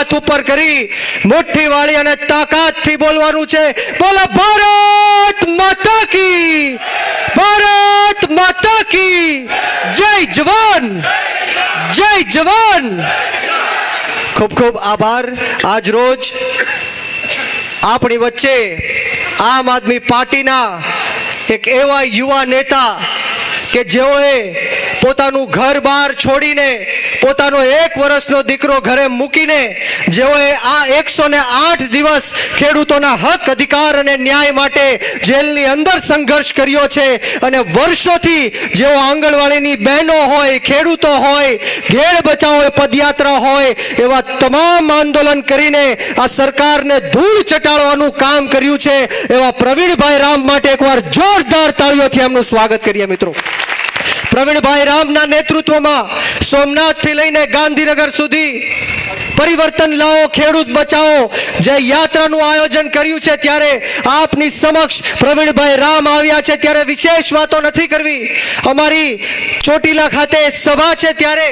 હાથ ઉપર કરી મુઠ્ઠી વાળી અને તાકાતથી બોલવાનું છે, બોલો ભારત માતા કી, ભારત માતા કી જય જવાન, જય જવાન. ખૂબ ખૂબ આભાર. આજ રોજ આપણી વચ્ચે આમ આદમી પાર્ટીના એક એવા યુવા નેતા કે જેઓએ પોતાનું ઘર બહાર છોડીને પોતાનો 1 વર્ષનો દીકરો ઘરે મૂકીને જેઓએ આ 108 દિવસ ખેડૂતોના હક, અધિકાર અને ન્યાય માટે જેલની અંદર સંઘર્ષ કર્યો છે અને વર્ષોથી જેઓ આંગણવાડીની બહેનો હોય, ખેડૂતો હોય, ઘેડ બચાવો પદયાત્રા હોય, એવા તમામ આંદોલન કરીને આ સરકારને ધૂળ ચટાડવાનું કામ કર્યું છે એવા પ્રવીણભાઈ રામ માટે એકવાર જોરદાર તાળીઓથી એમનું સ્વાગત કરીએ મિત્રો. પ્રવીણભાઈ રામના નેતૃત્વમાં સોમનાથથી લઈને ગાંધીનગર સુધી પરિવર્તન લાવો, ખેડૂત બચાવો જે યાત્રાનું આયોજન કર્યું છે, ત્યારે આપની સમક્ષ પ્રવીણભાઈ રામ આવ્યા છે ત્યારે વિશેષ વાતો નથી કરવી. અમારી ચોટીલા ખાતે સભા છે ત્યારે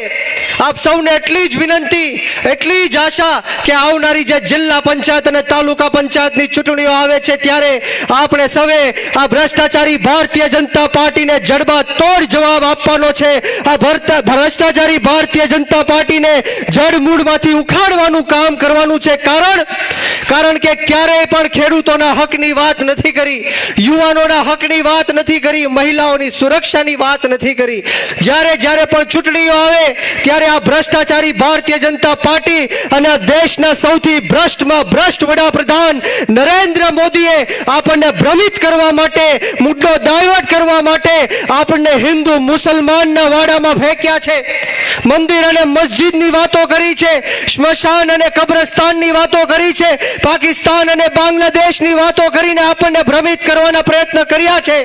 આપ સૌને એટલી જ વિનંતી, એટલી જ આશા કે આવનારી જે જિલ્લા પંચાયત અને તાલુકા પંચાયતની ચૂંટણીઓ આવે છે ત્યારે આપણે સૌએ આ ભ્રષ્ટાચારી ભારતીય જનતા પાર્ટીને જડબાતોડ જવાબ આપવાનો છે. આ ભ્રષ્ટાચારી ભારતીય જનતા પાર્ટીને જડમૂળમાંથી ઉખાડવાનું કામ કરવાનું છે. કારણ કે ક્યારેય પણ ખેડૂતોના હકની વાત નથી કરી, યુવાનોના હકની વાત નથી કરી, મહિલાઓની સુરક્ષાની વાત નથી કરી. જ્યારે પણ ચૂંટણીઓ આવે ત્યારે આ ભ્રષ્ટાચારી ભારતીય જનતા પાર્ટી અને દેશના સૌથી ભ્રષ્ટમાં ભ્રષ્ટ વડાપ્રધાન નરેન્દ્ર મોદીએ આપણને ભ્રમિત કરવા માટે, મુદ્દો ડાયવર્ટ કરવા માટે આપણને હિન્દુ મુસલમાનના વાડામાં ફેંક્યા છે. મંદિર અને મસ્જિદની વાતો કરી છે, સ્મશાન અને કબ્રસ્તાનની વાતો કરી છે, પાકિસ્તાન અને બાંગ્લાદેશની વાતો કરીને આપણને ભ્રમિત કરવાના પ્રયત્ન કર્યા છે.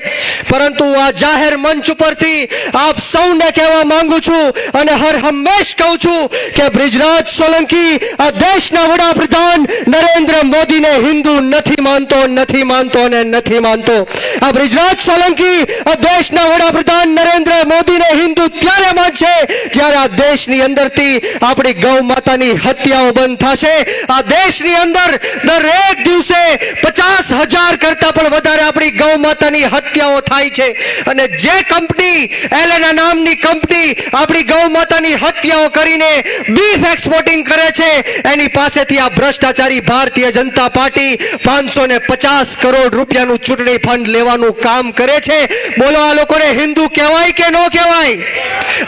પરંતુ આ જાહેર મંચ ઉપરથી આપ સૌને કહેવા માંગુ છું અને હર હંમેશ કહું છું કે બ્રિજરાજ સોલંકી આ દેશના વડાપ્રધાન નરેન્દ્ર મોદીને હિન્દુ નથી માનતો, નથી માનતો અને નથી માનતો. આ બ્રિજરાજ સોલંકી આ દેશના વડાપ્રધાન નરેન્દ્ર મોદીને હિન્દુ ત્યારે માનશે જ્યારે આ દેશની અંદરથી આપણી ગૌ માતાની હત્યાઓ બંધ થશે. આ દેશની અંદર દરેક દિવસે 50,000 કરતા પણ વધારે આપણી ગૌ માતાની હત્યાઓ થાય છે અને જે કંપની એલેના નામની કંપની આપણી ગૌ માતાની હત્યાઓ કરીને બીફ એક્સપોર્ટિંગ કરે છે એની પાસેથી આ ભ્રષ્ટાચારી ભારતીય જનતા પાર્ટી 550 કરોડ રૂપિયાનું ચૂંટણી ફંડ લેવાનું કામ કરે છે. બોલો આ લોકોને હિન્દુ કહેવાય કે ન કહેવાય?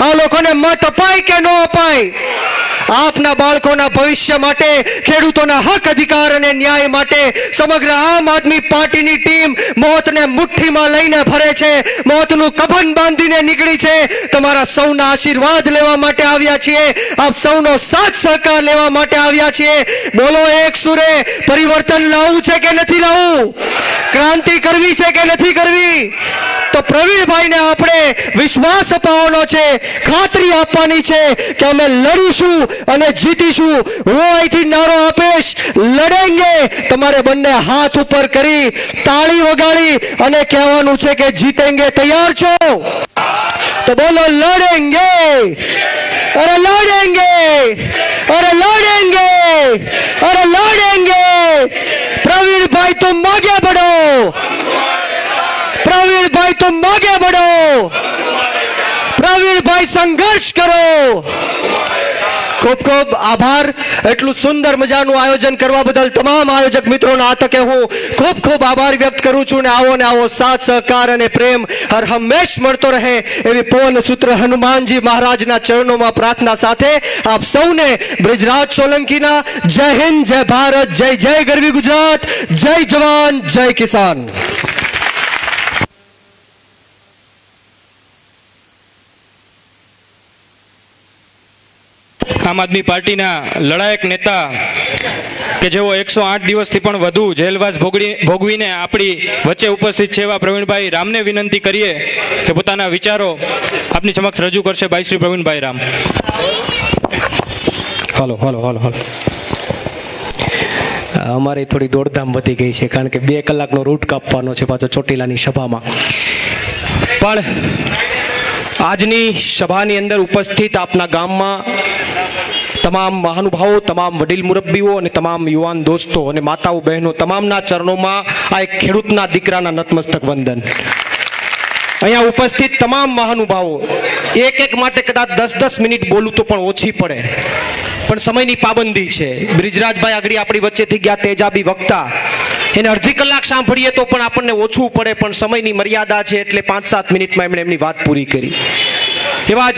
આ લોકોને મત અપાય કે ન અપાય? આપના બાળકોના ભવિષ્ય માટે, ખેડૂતોના હક, અધિકાર અને ન્યાય માટે સમગ્ર આમ આદમી પાર્ટીની ટીમ મોતને મુઠ્ઠીમાં લઈને ફરે છે, મોતનું કફન બાંધીને નીકળી છે. તમારા સૌના આશીર્વાદ લેવા માટે આવ્યા છીએ, આપ સૌનો સાથ સહકાર લેવા માટે આવ્યા છીએ. બોલો એક સુરે પરિવર્તન લાવવું છે કે નથી લાવવું? ક્રાંતિ કરવી છે કે નથી કરવી? તો પ્રવીણભાઈને આપણે વિશ્વાસ અપાવવાનો છે, ખાતરી આપવાની છે કે અમે લડીશું અને જીતીશું. હું અહીંથી નારો આપીશ, લડેંગે. તમારે બંને હાથ ઉપર કરી તાળી વગાડી અને કહેવાનું છે કે જીતેંગે. તૈયાર છો? તો બોલો લડેંગે, અરે લડેંગે, અરે લડેંगे, अरे लड़ेंगे. प्रवीण भाई तुम आगे बढ़ो, प्रवीण भाई तुम आगे बढ़ो, प्रवीण भाई संघर्ष करो. ખૂબ ખૂબ આભાર. એટલું સુંદર મજાનું આયોજન કરવા બદલ તમામ આયોજક મિત્રોના આ તકે હું ખૂબ ખૂબ આભાર વ્યક્ત કરું છું. ને આવો સાથ સહકાર અને પ્રેમ હર હંમેશ મળતો રહે એવી પવન સૂત્ર હનુમાનજી મહારાજના ચરણોમાં પ્રાર્થના સાથે આપ સૌને બ્રિજરાજ સોલંકીના જય હિન્દ, જય ભારત, જય જય ગરવી ગુજરાત, જય જવાન, જય કિસાન. આમ આદમી પાર્ટીના લડાયક નેતા કે જેઓ 108 દિવસથી પણ વધુ જેલવાસ ભોગવીને આપણી વચ્ચે ઉપસ્થિત છે એવા પ્રવીણભાઈ રામને વિનંતી કરીએ કે પોતાના વિચારો આપની સમક્ષ રજૂ કરશે. ભાઈ શ્રી પ્રવીણભાઈ રામ. હાલો હાલો હાલો હાલો. અમારી થોડી દોડધામ વધી ગઈ છે કારણ કે 2 કલાકનો રૂટ કાપવાનો છે પાછો ચોટીલાની સભામાં. પણ આજની સભાની અંદર ઉપસ્થિત આપના ગામમાં તમામ મહાનુભાવો, તમામ વડીલ મુરબ્બીઓ અને તમામ યુવાન દોસ્તો અને માતાઓ બહેનો તમામના ચરણોમાં આ એક ખેડૂતના દીકરાના નતમસ્તક વંદન. અહીંયા ઉપસ્થિત તમામ મહાનુભાવો, એક માટે કદાચ 10 મિનિટ બોલું તો પણ ઓછી પડે, પણ સમયની પાબંદી છે. બ્રિજરાજભાઈ આગળ આપણી વચ્ચેથી ગયા તેજાબી વક્તા, એને અડધી કલાક સાંભળીએ તો પણ આપણને ઓછું પડે, પણ સમયની મર્યાદા છે એટલે 5-7 મિનિટમાં એમણે એમની વાત પૂરી કરી. એવા જ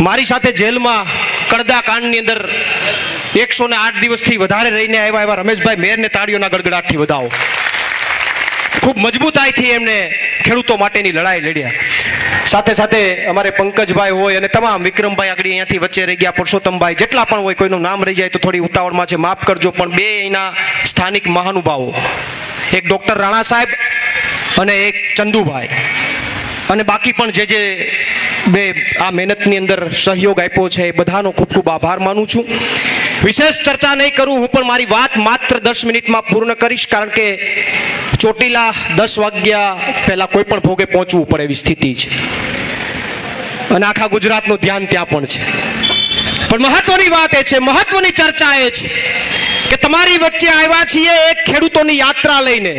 મારી સાથે જેલમાં કડદા કાંડની અંદર 108 દિવસથી વધારે રહીને આવ્યા એવા રમેશભાઈ મેરને તાળીઓના ગડગડાટથી વધાવો. ખૂબ મજબૂતાઈથી એમને ખેડૂતો માટેની લડાઈ લડ્યા. સાથે સાથે અમારે પંકજભાઈ હોય અને તમામ વિક્રમભાઈ આગળ અહીંયાથી વચ્ચે રહી ગયા, પુરુષોત્તમભાઈ, જેટલા પણ હોય, કોઈનું નામ રહી જાય તો થોડી ઉતાવળમાં છે, માફ કરજો. પણ બે અહીંના સ્થાનિક મહાનુભાવો, એક ડોક્ટર રાણા સાહેબ અને એક ચંદુભાઈ, અને બાકી પણ જે બે આ મહેનતની અંદર સહયોગ આપ્યો છે, એ બધાનો ખૂબ ખૂબ આભાર માનું છું. વિશેષ ચર્ચા નહીં કરું, હું પણ મારી વાત માત્ર 10 મિનિટમાં પૂર્ણ કરીશ, કારણ કે ચોટીલા 10 વાગ્યા પહેલા કોઈ પણ ભોગે પહોંચવું પડે એવી સ્થિતિ છે અને આખા ગુજરાતનું ધ્યાન ત્યાં પણ છે. પણ મહત્વની વાત એ છે, મહત્વની ચર્ચા એ છે કે તમારી વચ્ચે આવ્યા છીએ એક ખેડૂતોની યાત્રા લઈને.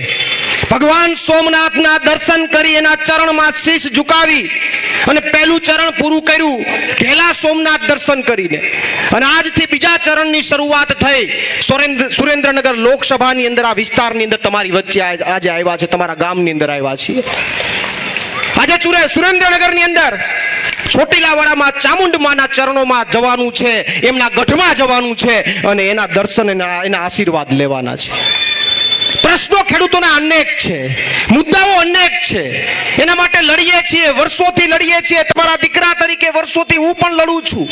ભગવાન સોમનાથના દર્શન કરી એના ચરણમાં શીશ ઝુકાવી અને પહેલું ચરણ પૂરું કર્યું ઘેલા સોમનાથ દર્શન કરીને, અને આજથી બીજા ચરણની શરૂઆત થઈ. સુરેન્દ્રનગર લોકસભાની અંદર, આ વિસ્તારની અંદર તમારી વચ્ચે આજે આવ્યા છે, તમારા ગામની અંદર આવ્યા છીએ. આજે સુરેન્દ્રનગરની અંદર ચોટીલાવાડામાં ચામુંડમાના ચરણોમાં જવાનું છે, એમના ગઢમાં જવાનું છે અને એના દર્શન એના આશીર્વાદ લેવાના છે. પ્રશ્નો ખેડૂતોના અનેક છે, મુદ્દાઓ અનેક છે, એના માટે લડીએ છીએ, વર્ષોથી લડીએ છીએ. તમારા દીકરા તરીકે વર્ષોથી હું પણ લડું છું,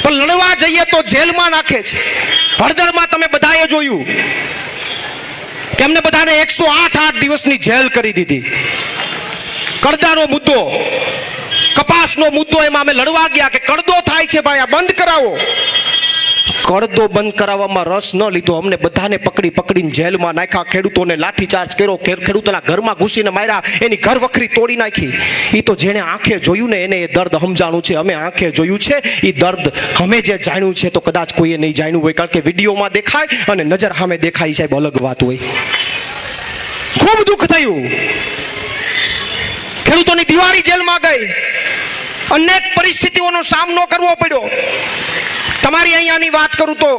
પણ લડવા જઈએ તો જેલમાં નાખે છે. હળદરમાં તમે બધાએ જોયું કે એમને બધાને 108 દિવસની જેલ કરી દીધી. કડદાનો મુદ્દો, કપાસનો મુદ્દો, એમાં અમે લડવા ગયા કે કડદો થાય છે ભાઈ, આ બંધ કરાવો. કડદો બંધ કરાવવામાં રસ ન લીધો, અમને બધાને પકડીને જેલમાં નાખ્યા. ખેડૂતોને લાઠીચાર્જ કર્યો, ખેડૂતોના ઘરમાં ઘૂસીને માર્યા, એની ઘર વખરી તોડી નાખી. એ તો જેણે આંખે જોયું ને એને એ દર્દ સમજાણું છે. અમે આંખે જોયું છે, એ દર્દ અમે જે જાણ્યું છે તો કદાચ કોઈએ નહીં જાણ્યું હોય, કારણ કે વિડીયોમાં દેખાય અને નજર સામે દેખાય, સાહેબ અલગ વાત હોય. ખૂબ દુઃખ થયું. ખેડૂતોની દિવાળી જેલમાં ગઈ, અનેક પરિસ્થિતિઓનો સામનો કરવો પડ્યો. તમારી અહીંયાની વાત કરું તો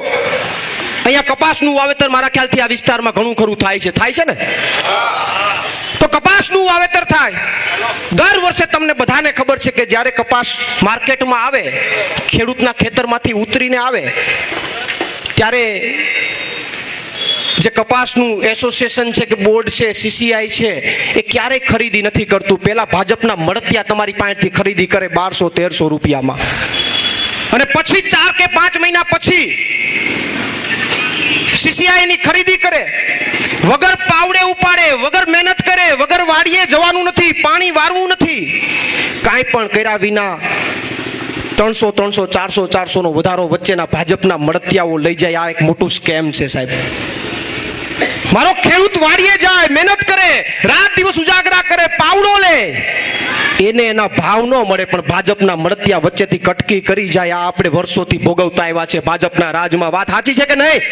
અહીંયા કપાસનું વાવેતર મારા ખ્યાલથી આ વિસ્તારમાં ઘણું ખરું થાય છે ને? તો કપાસનું વાવેતર થાય દર વર્ષે. તમને બધાને ખબર છે કે જ્યારે કપાસ માર્કેટમાં આવે, ખેડૂતના ખેતરમાંથી ઉતરીને આવે, ત્યારે જે કપાસનું એસોસિએશન છે કે બોર્ડ છે, CCI છે, એ ક્યારેય ખરીદી નથી કરતું. પહેલા ભાજપના મળતિયા તમારી પાસેથી ખરીદી કરે 1200-1300 રૂપિયામાં, અને પછી 4 કે 5 મહિના પછી CCI ની ખરીદી કરે. વગર પાવડે ઉપાડે, વગર મહેનત કરે, વગર વાડીએ જવાનું નથી, પાણી વારવું નથી, કાંઈ પણ કર્યા વિના 300, 400 નો વધારો વચ્ચેના ભાજપના મળતિયાઓ લઈ જાય. આ એક મોટું સ્કેમ છે સાહેબ. મારો ખેડૂત વાડીએ જાય, મહેનત કરે, રાત દિવસ ઉજાગરા કરે, પાવડો લે, એને એના ભાવ ન મળે, પણ ભાજપના મળતિયા વચ્ચેથી કટકી કરી જાય. આ આપણે વર્ષોથી ભોગવતા આવ્યા છે ભાજપના રાજમાં. વાત સાચી છે કે નહીં?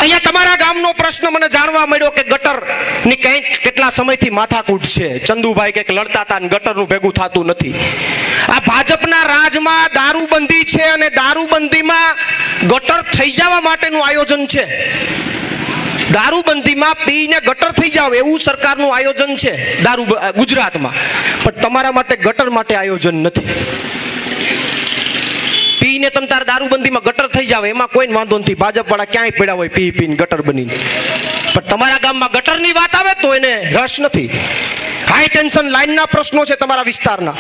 અહીંયા તમારા ગામનો પ્રશ્ન મને જાણવા મળ્યો કે ગટરની કંઈક કેટલા સમયથી માથાકૂટ છે. ચંદુભાઈ કંઈક લડતા હતા અને ગટરનું ભેગું થતું નથી. આ ભાજપના રાજમાં દારૂબંધી છે અને દારૂબંધીમાં ગટર થઈ જવા માટેનું આયોજન છે. દારૂબંધીમાં પીને ગટર થઈ જાવ એવું સરકારનું આયોજન છે ગુજરાતમાં, પણ તમારા માટે ગટર માટે આયોજન નથી. પીને તમે તાર દારૂબંધીમાં ગટર થઈ જાવ એમાં કોઈ વાંધો નથી, ભાજપ વાળા ક્યાંય પડ્યા હોય પીને ગટર બનીને. પણ તમારા ગામમાં ગટરની વાત આવે તો એને રસ નથી. હાઈ ટેન્શન લાઈનના પ્રશ્નો છે તમારા વિસ્તારના,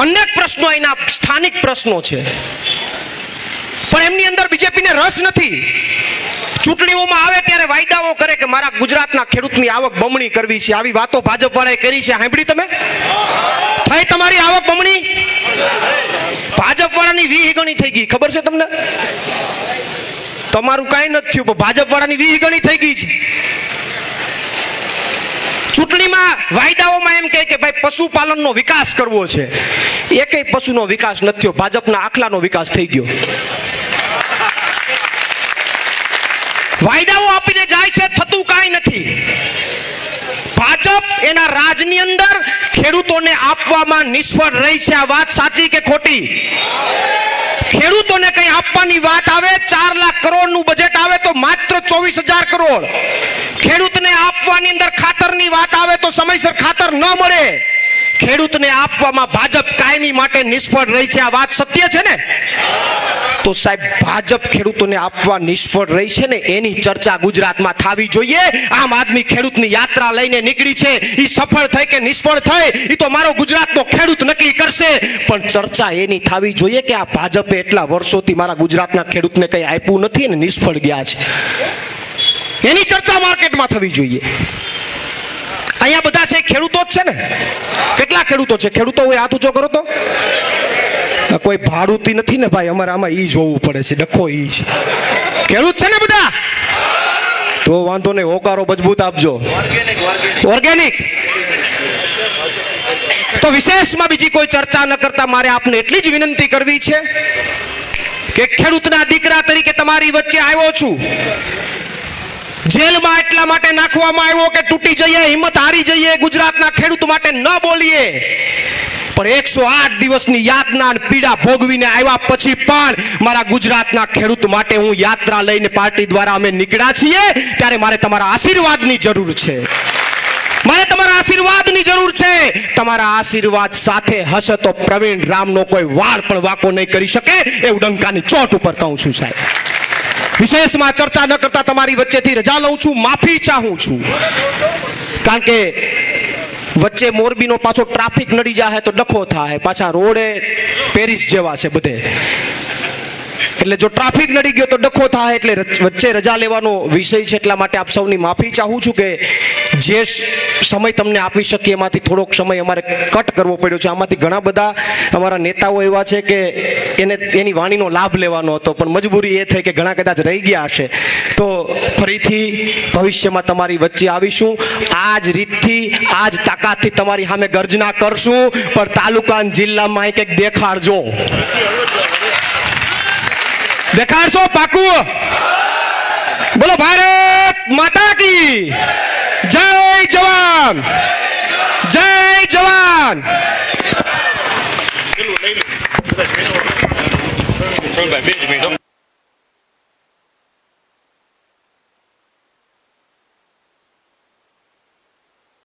અનેક પ્રશ્નો એના સ્થાનિક પ્રશ્નો છે, પણ એમની અંદર બીજેપીને રસ નથી. ચૂંટણીઓમાં આવે ત્યારે વાયદાઓ કરે કે મારા ગુજરાતના ખેડૂતની આવક બમણી કરવી છે. આવી વાતો ભાજપ વાળાએ કરી છે, સાંભળી તમે? થઈ તમારી આવક બમણી? ભાજપ વાળાની 20 ગણી થઈ ગઈ, ખબર છે તમને? તમારું કાંઈ નથી થયું, પણ ભાજપ વાળાની 20 ગણી થઈ ગઈ છે. ચૂંટણીમાં વાયદાઓમાં એમ કહે કે ભાઈ પશુપાલનનો વિકાસ કરવો છે, એકેય પશુનો વિકાસ નથી થયો, ભાજપના આખલાનો વિકાસ થઈ ગયો. વાયદાઓ આપીને જાય છે, થતું કાંઈ નથી. ભાજપ એના રાજની અંદર ખેડૂતોને આપવામાં નિષ્ફળ રહી છે. આ વાત સાચી કે ખોટી? ખેડૂતોને કઈ આપવાની વાત આવે, 4 લાખ કરોડનું બજેટ આવે તો માત્ર 24,000 કરોડ. ખેડૂતને આપવાની અંદર ખાતરની વાત આવે તો સમયસર ખાતર ન મળે. ખેડૂતને આપવામાં ભાજપ કાયમી માટે નિષ્ફળ રહી છે. આ વાત સત્ય છે ને? તો સાહેબ, ભાજપ ખેડૂતોને આપવા નિષ્ફળ રહી છે ને, એની ચર્ચા ગુજરાતમાં થવી જોઈએ. આમ આદમી ખેડૂતની યાત્રા લઈને નીકળી છે, એ સફળ થઈ કે નિષ્ફળ થઈ એ તો મારો ગુજરાતનો ખેડૂત નક્કી કરશે. પણ ચર્ચા એની થવી જોઈએ કે આ ભાજપે એટલા વર્ષોથી મારા ગુજરાતના ખેડૂતને કંઈ આપ્યું નથી અને નિષ્ફળ ગયા છે. એની ચર્ચા માર્કેટમાં થવી જોઈએ. અહીંયા બધા છે ખેડૂતો જ છે ને? કેટલા ખેડૂતો છે? ખેડૂતો હોય હાથ ઊંચો કરો તો. કોઈ ભાડુતી નથી ને ભાઈ? અમારે આમાં ઈ જોવું પડે છે, ડખો ઈ છે. ખેડૂત છે ને બધા? તો વાંધો નહીં, હોકારો મજબૂત આપજો. ઓર્ગેનિક. તો વિશેષમાં બીજી કોઈ ચર્ચા ન કરતા મારે આપને એટલી જ વિનંતી કરવી છે કે ખેડૂતના દીકરા તરીકે તમારી વચ્ચે આવ્યો છું. જેલમાં એટલા માટે નાખવામાં આવ્યો કે તૂટી જઈએ, હિંમત હારી જઈએ, ગુજરાતના ખેડૂત માટે ન બોલીએ. પણ 108 દિવસની યાતના અને પીડા ભોગવીને આવ્યા પછી પણ મારા ગુજરાતના ખેડૂત માટે હું યાત્રા લઈને પાર્ટી દ્વારા અમે નીકળ્યા છીએ. ત્યારે મારે તમારા આશીર્વાદની જરૂર છે. મારે તમારા આશીર્વાદની જરૂર છે. તમારા આશીર્વાદ સાથે હશે તો પ્રવીણ રામનો કોઈ વાળ પણ વાંકો નહીં કરી શકે, એવું ડંકાની ચોટ ઉપર કહું છું સાહેબ. વિશેષમાં ચર્ચા ન કરતા તમારી વચ્ચેથી રજા લઉં છું, માફી ચાહું છું. કારણ કે વચ્ચે મોરબીનો પાછો ટ્રાફિક નડી જાય તો ડખો થાય. પાછા રોડે પેરિસ જેવા છે બધે, એટલે જો ટ્રાફિક નડી ગયો તો ડખો થાય. એટલે વચ્ચે રજા લેવાનો વિષય છે, એટલા માટે આપ સૌની માફી ચાહું છું કે જે સમય તમને આપી શકીએ એમાંથી થોડોક સમય અમારે કટ કરવો પડ્યો છે. આમાંથી ઘણા બધા અમારા નેતાઓ એવા છે કે એની વાણીનો લાભ લેવાનો હતો, પણ મજબૂરી એ થઈ કે ઘણા કદાચ રહી ગયા હશે. તો ફરીથી ભવિષ્યમાં તમારી વચ્ચે આવીશું. આ જ રીતથી, આ જ તાકાતથી તમારી સામે ગર્જના કરશું. પણ તાલુકા અને જિલ્લામાં કંઈક દેખાડજો. દેખાડશો? પાકું? બોલો ભારત માતા કી જય. જવાન જય જવાન. ભાઈ 2 મિનિટ